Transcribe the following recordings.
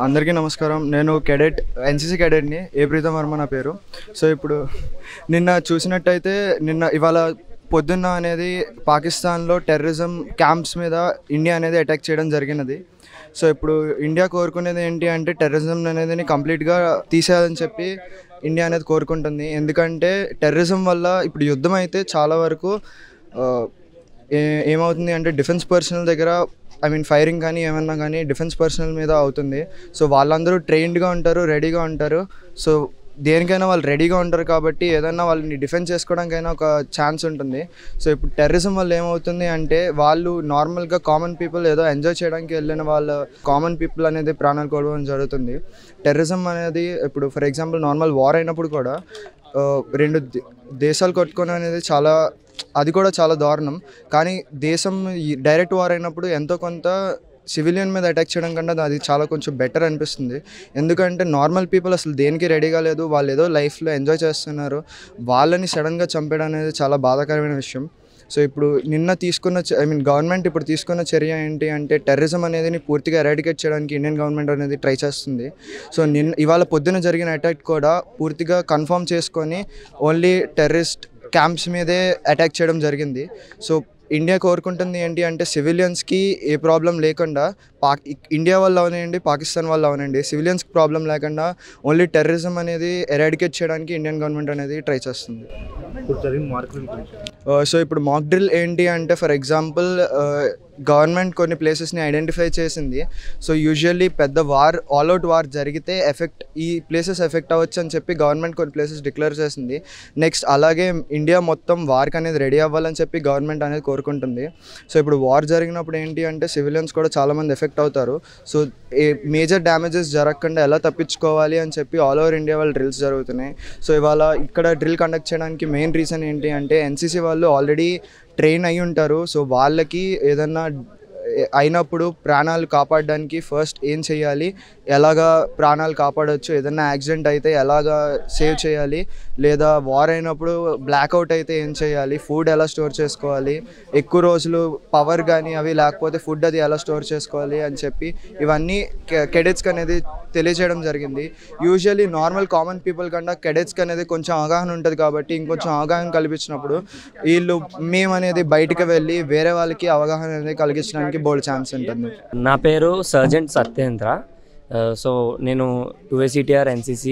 అందరికీ నమస్కారం. నేను ఎన్సీసీ క్యాడెట్ని. ఏ ప్రీతం వర్మ నా పేరు. సో ఇప్పుడు నిన్న చూసినట్టయితే ఇవాళ పొద్దున్న అనేది పాకిస్తాన్లో టెర్రరిజం క్యాంప్స్ మీద ఇండియా అనేది అటాక్ చేయడం జరిగినది. సో ఇప్పుడు ఇండియా కోరుకునేది ఏంటి అంటే టెర్రరిజం అనేది కంప్లీట్గా తీసేయాలని చెప్పి ఇండియా అనేది కోరుకుంటుంది. ఎందుకంటే టెర్రరిజం వల్ల ఇప్పుడు యుద్ధం అయితే చాలా వరకు ఏమవుతుంది అంటే డిఫెన్స్ పర్సనల్ దగ్గర ఫైరింగ్ కానీ ఏమన్నా కానీ డిఫెన్స్ పర్సనల్ మీద అవుతుంది. సో వాళ్ళందరూ ట్రైన్డ్గా ఉంటారు, రెడీగా ఉంటారు. సో దేనికైనా వాళ్ళు రెడీగా ఉంటారు కాబట్టి ఏదైనా వాళ్ళని డిఫెన్స్ చేసుకోవడానికైనా ఒక ఛాన్స్ ఉంటుంది. సో ఇప్పుడు టెర్రరిజం వల్ల ఏమవుతుంది అంటే వాళ్ళు నార్మల్గా కామన్ పీపుల్ ఏదో ఎంజాయ్ చేయడానికి వెళ్ళిన వాళ్ళ కామన్ పీపుల్ అనేది ప్రాణాలు కోల్పోవడం జరుగుతుంది. టెర్రరిజం అనేది ఇప్పుడు ఫర్ ఎగ్జాంపుల్ నార్మల్ వార్ అయినప్పుడు కూడా రెండు దేశాలు కొట్టుకోవడం అనేది అది కూడా చాలా దారుణం. కానీ దేశం డైరెక్ట్ వార్ అయినప్పుడు ఎంతో కొంత సివిలియన్ మీద అటాక్ చేయడం కన్నా అది చాలా కొంచెం బెటర్ అనిపిస్తుంది. ఎందుకంటే నార్మల్ పీపుల్ అసలు దేనికి రెడీగా లేదు, వాళ్ళు ఏదో లైఫ్లో ఎంజాయ్ చేస్తున్నారు, వాళ్ళని సడన్గా చంపేయడం అనేది చాలా బాధాకరమైన విషయం. సో ఇప్పుడు గవర్నమెంట్ ఇప్పుడు తీసుకున్న చర్య ఏంటి అంటే టెర్రరిజం అనేది పూర్తిగా ఎరాడికేట్ చేయడానికి ఇండియన్ గవర్నమెంట్ అనేది ట్రై చేస్తుంది. సో ఇవాళ పొద్దున జరిగిన అటాక్ కూడా పూర్తిగా కన్ఫర్మ్ చేసుకొని ఓన్లీ టెర్రరిస్ట్ క్యాంప్స్ మీదే అటాక్ చేయడం జరిగింది. సో ఇండియా కోరుకుంటుంది ఏంటి అంటే సివిలియన్స్కి ఏ ప్రాబ్లం లేకుండా ఇండియా వల్ల అవనండి, పాకిస్తాన్ వల్ల అవనండి, సివిలియన్స్కి ప్రాబ్లం లేకుండా ఓన్లీ టెర్రరిజం అనేది ఎరాడికేట్ చేయడానికి ఇండియన్ గవర్నమెంట్ అనేది ట్రై చేస్తుంది. సో ఇప్పుడు మాక్ డ్రిల్ ఏంటి అంటే ఫర్ ఎగ్జాంపుల్ గవర్నమెంట్ కొన్ని ప్లేసెస్ని ఐడెంటిఫై చేసింది. సో యూజువల్లీ పెద్ద ఆల్ అవుట్ వార్ జరిగితే ఈ ప్లేసెస్ ఎఫెక్ట్ అవ్వచ్చు అని చెప్పి గవర్నమెంట్ కొన్ని ప్లేసెస్ డిక్లేర్ చేసింది. నెక్స్ట్ అలాగే ఇండియా మొత్తం వార్కి అనేది రెడీ అవ్వాలని చెప్పి గవర్నమెంట్ అనేది కోరుకుంటుంది. సో ఇప్పుడు వార్ జరిగినప్పుడు ఏంటి అంటే సివిలియన్స్ కూడా చాలామంది ఎఫెక్ట్ అవుతారు. సో మేజర్ డ్యామేజెస్ జరగకుండా ఎలా తప్పించుకోవాలి అని చెప్పి ఆల్ ఓవర్ ఇండియా వాళ్ళు డ్రిల్స్ జరుగుతున్నాయి. సో ఇవాళ ఇక్కడ డ్రిల్ కండక్ట్ చేయడానికి మెయిన్ రీజన్ ఏంటి అంటే ఎన్సీసీ వాళ్ళు ఆల్రెడీ ట్రైన్ అయి ఉంటారు. సో వాళ్ళకి ఏదన్నా అయినప్పుడు ప్రాణాలు కాపాడడానికి ఫస్ట్ ఏం చేయాలి, ఎలాగా ప్రాణాలు కాపాడవచ్చు, ఏదైనా యాక్సిడెంట్ అయితే ఎలాగా సేవ్ చేయాలి, లేదా వార్ అయినప్పుడు బ్లాక్అవుట్ అయితే ఏం చేయాలి, ఫుడ్ ఎలా స్టోర్ చేసుకోవాలి, ఎక్కువ రోజులు పవర్ కానీ అవి లేకపోతే ఫుడ్ అది ఎలా స్టోర్ చేసుకోవాలి అని చెప్పి ఇవన్నీ కెడెట్స్కి అనేది తెలియజేయడం జరిగింది. యూజువల్లీ నార్మల్ కామన్ పీపుల్ కన్నా కెడెట్స్కి అనేది కొంచెం అవగాహన ఉంటుంది కాబట్టి ఇంకొంచెం అవగాహన కల్పించినప్పుడు మేము అనేది బయటకు వెళ్ళి వేరే వాళ్ళకి అవగాహన అనేది కలిగించడానికి బోల్డ్ ఛాన్స్ ఉంటుంది. నా పేరు సర్జెంట్ సత్యేంద్ర. సో నేను 2ACTR NCC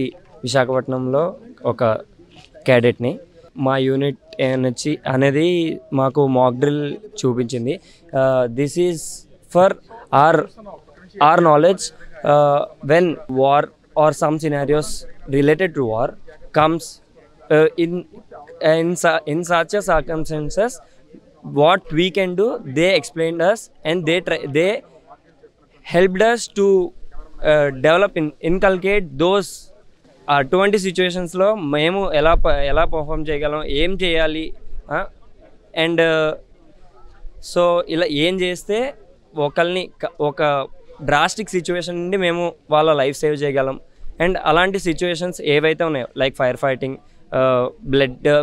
విశాఖపట్నంలో ఒక క్యాడెట్ని. మా యూనిట్ అనేది మాకు మాక్ డ్రిల్ చూపించింది. This is for our knowledge when war or some scenarios related to war comes in such a circumstances what we can do. They explained us and they helped us to inculcate those అటువంటి సిచ్యువేషన్స్లో మేము ఎలా perform చేయగలం, ఏం చేయాలి, and so ఇలా ఏం చేస్తే ఒక డ్రాస్టిక్ సిచ్యువేషన్ నుండి మేము వాళ్ళ లైఫ్ సేవ్ చేయగలం. అండ్ అలాంటి సిచ్యువేషన్స్ ఏవైతే ఉన్నాయో like fire fighting,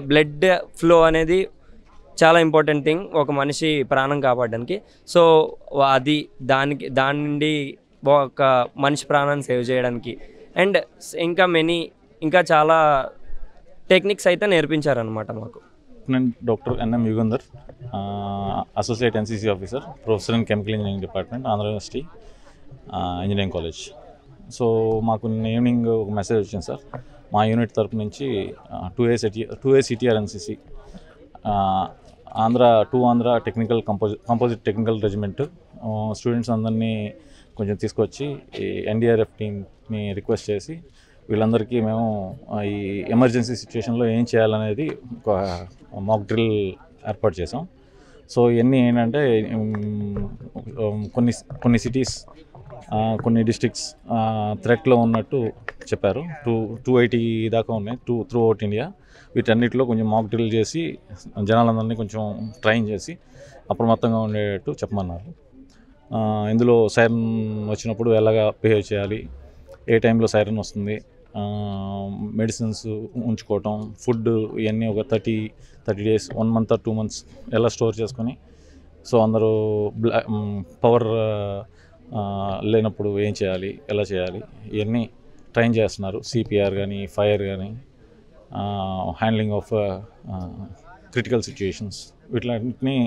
blood flow అనేది చాలా ఇంపార్టెంట్ థింగ్ ఒక మనిషి ప్రాణం కాపాడడానికి. సో దాని నుండి ఒక మనిషి ప్రాణాన్ని సేవ్ చేయడానికి అండ్ ఇంకా చాలా టెక్నిక్స్ అయితే నేర్పించారనమాట మాకు. నేను doctor NM Yugandhar, associate NCC officer, professor in chemical engineering department, Andhra university engineering college. So మాకు ఈవినింగ్ ఒక మెసేజ్ వచ్చింది సార్ మా యూనిట్ తరపు నుంచి 2ACTR NCC Andhra technical composite technical regiment students అందరినీ కొంచెం తీసుకొచ్చి ఈ NDRF టీమ్ని రిక్వెస్ట్ చేసి వీళ్ళందరికీ మేము ఈ ఎమర్జెన్సీ సిచ్యువేషన్లో ఏం చేయాలనేది ఒక మాక్ డ్రిల్ ఏర్పాటు చేసాం. సో ఇవన్నీ ఏంటంటే కొన్ని సిటీస్, కొన్ని డిస్ట్రిక్ట్స్ థ్రెట్లో ఉన్నట్టు చెప్పారు. 280 దాకా ఉన్నాయి త్రూ అవుట్ ఇండియా. వీటన్నిటిలో కొంచెం మాక్ డ్రిల్ చేసి జనాలందరినీ కొంచెం ట్రైన్ చేసి అప్రమత్తంగా ఉండేటట్టు చెప్పమన్నారు. ఇందులో సైరన్ వచ్చినప్పుడు ఎలాగా బిహేవ్ చేయాలి, ఏ టైంలో సైరన్ వస్తుంది, మెడిసిన్స్ ఉంచుకోవటం, ఫుడ్ ఇవన్నీ ఒక 30 days 1 month or 2 months ఎలా స్టోర్ చేసుకొని సో అందరూ లేనప్పుడు ఏం చేయాలి, ఎలా చేయాలి, ఇవన్నీ ట్రైన్ చేస్తున్నారు. సిపిఆర్ కానీ, ఫైర్ కానీ, హ్యాండ్లింగ్ ఆఫ్ క్రిటికల్ సిచ్యుయేషన్స్, వీటిలన్నింటినీ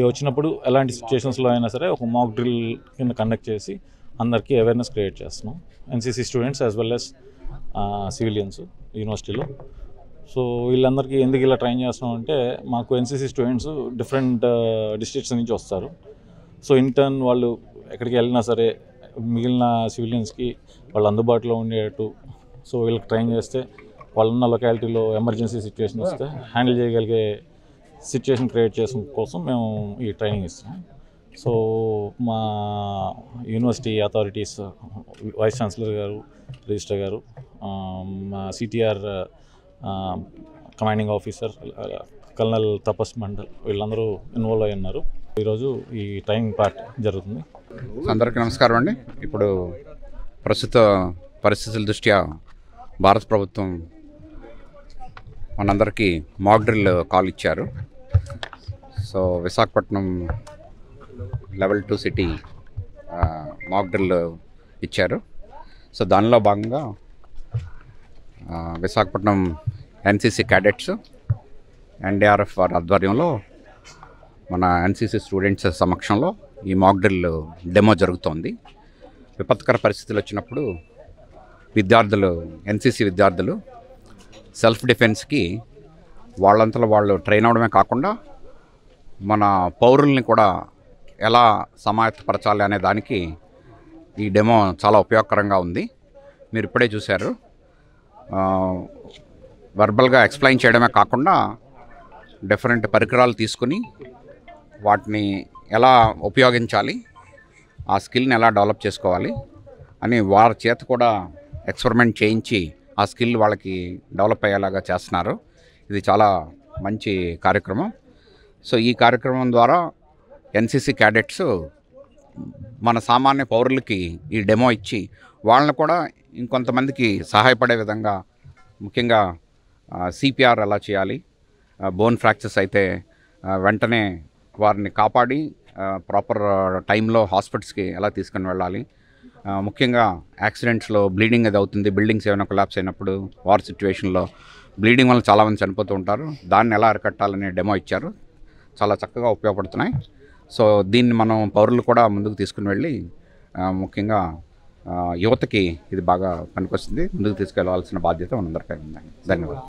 వచ్చినప్పుడు ఎలాంటి సిచ్యుయేషన్స్లో అయినా సరే ఒక మాక్ డ్రిల్ కింద కండక్ట్ చేసి అందరికీ అవేర్నెస్ క్రియేట్ చేస్తున్నాం. NCC students as well as civilians యూనివర్సిటీలో. సో వీళ్ళందరికీ ఎందుకు ఇలా ట్రైన్ చేస్తున్నాం అంటే, మాకు ఎన్సీసీ స్టూడెంట్స్ డిఫరెంట్ డిస్ట్రిక్ట్స్ నుంచి వస్తారు. సో ఇంటర్న్ వాళ్ళు ఎక్కడికి వెళ్ళినా సరే మిగిలిన సివిలియన్స్కి వాళ్ళు అందుబాటులో ఉండేటట్టు సో వీళ్ళకి ట్రైన్ చేస్తే వాళ్ళున్న లొకాలిటీలో ఎమర్జెన్సీ సిచ్యువేషన్ వస్తే హ్యాండిల్ చేయగలిగే సిచ్యువేషన్ క్రియేట్ చేసిన కోసం మేము ఈ ట్రైనింగ్ ఇస్తున్నాం. సో మా యూనివర్సిటీ అథారిటీస్, వైస్ ఛాన్సలర్ గారు, రిజిస్ట్రార్ గారు, మా CTR commanding officer colonel Tapas Mandal వీళ్ళందరూ ఇన్వాల్వ్ అయి ఉన్నారు. ఈరోజు ఈ ట్రైనింగ్ పార్ట్ జరుగుతుంది. అందరికీ నమస్కారం అండి. ఇప్పుడు ప్రస్తుత పరిస్థితుల దృష్ట్యా భారత ప్రభుత్వం మనందరికీ మాక్ డ్రిల్ కాల్ ఇచ్చారు. So Visakhapatnam level 2 city mock drill ఇచ్చారు. సో దానిలో భాగంగా విశాఖపట్నం ఎన్సీసీ క్యాడెట్స్, ఎన్డీఆర్ఎఫ్ వారి ఆధ్వర్యంలో మన ఎన్సీసీ స్టూడెంట్స్ సమక్షంలో ఈ మాక్ డ్రిల్ డెమో జరుగుతోంది. విపత్కర పరిస్థితులు వచ్చినప్పుడు విద్యార్థులు, ఎన్సీసీ విద్యార్థులు సెల్ఫ్ డిఫెన్స్కి వాళ్ళంతలో వాళ్ళు ట్రైన్ అవడమే కాకుండా మన పౌరుల్ని కూడా ఎలా సమాయత్తపరచాలి అనే దానికి ఈ డెమో చాలా ఉపయోగకరంగా ఉంది. మీరు ఇప్పుడే చూశారు. వర్బల్గా ఎక్స్ప్లెయిన్ చేయడమే కాకుండా డిఫరెంట్ పరికరాలు తీసుకుని వాటిని ఎలా ఉపయోగించాలి, ఆ స్కిల్ని ఎలా డెవలప్ చేసుకోవాలి అని వారి చేత కూడా ఎక్స్పెరిమెంట్ చేయించి ఆ స్కిల్ వాళ్ళకి డెవలప్ అయ్యేలాగా చేస్తున్నారు. ఇది చాలా మంచి కార్యక్రమం. సో ఈ కార్యక్రమం ద్వారా ఎన్సీసీ క్యాడెట్స్ మన సామాన్య పౌరులకి ఈ డెమో ఇచ్చి వాళ్ళని కూడా ఇంకొంతమందికి సహాయపడే విధంగా, ముఖ్యంగా సిపిఆర్ ఎలా చేయాలి, బోన్ ఫ్రాక్చర్స్ అయితే వెంటనే వారిని కాపాడి ప్రాపర్ టైంలో హాస్పిటల్స్కి ఎలా తీసుకుని వెళ్ళాలి, ముఖ్యంగా యాక్సిడెంట్స్లో బ్లీడింగ్ అది అవుతుంది, బిల్డింగ్స్ ఏమైనా కొలాప్స్ అయినప్పుడు వార్ సిచ్యువేషన్లో బ్లీడింగ్ వల్ల చాలామంది చనిపోతూ ఉంటారు, దాన్ని ఎలా అరికట్టాలనే డెమో ఇచ్చారు. చాలా చక్కగా ఉపయోగపడుతున్నాయి. సో దీన్ని మనం పౌరులు కూడా ముందుకు తీసుకుని వెళ్ళి ముఖ్యంగా యువతకి ఇది బాగా పనికొస్తుంది. ముందుకు తీసుకెళ్లవలసిన బాధ్యత మనందరిపై ఉంది. ధన్యవాదాలు.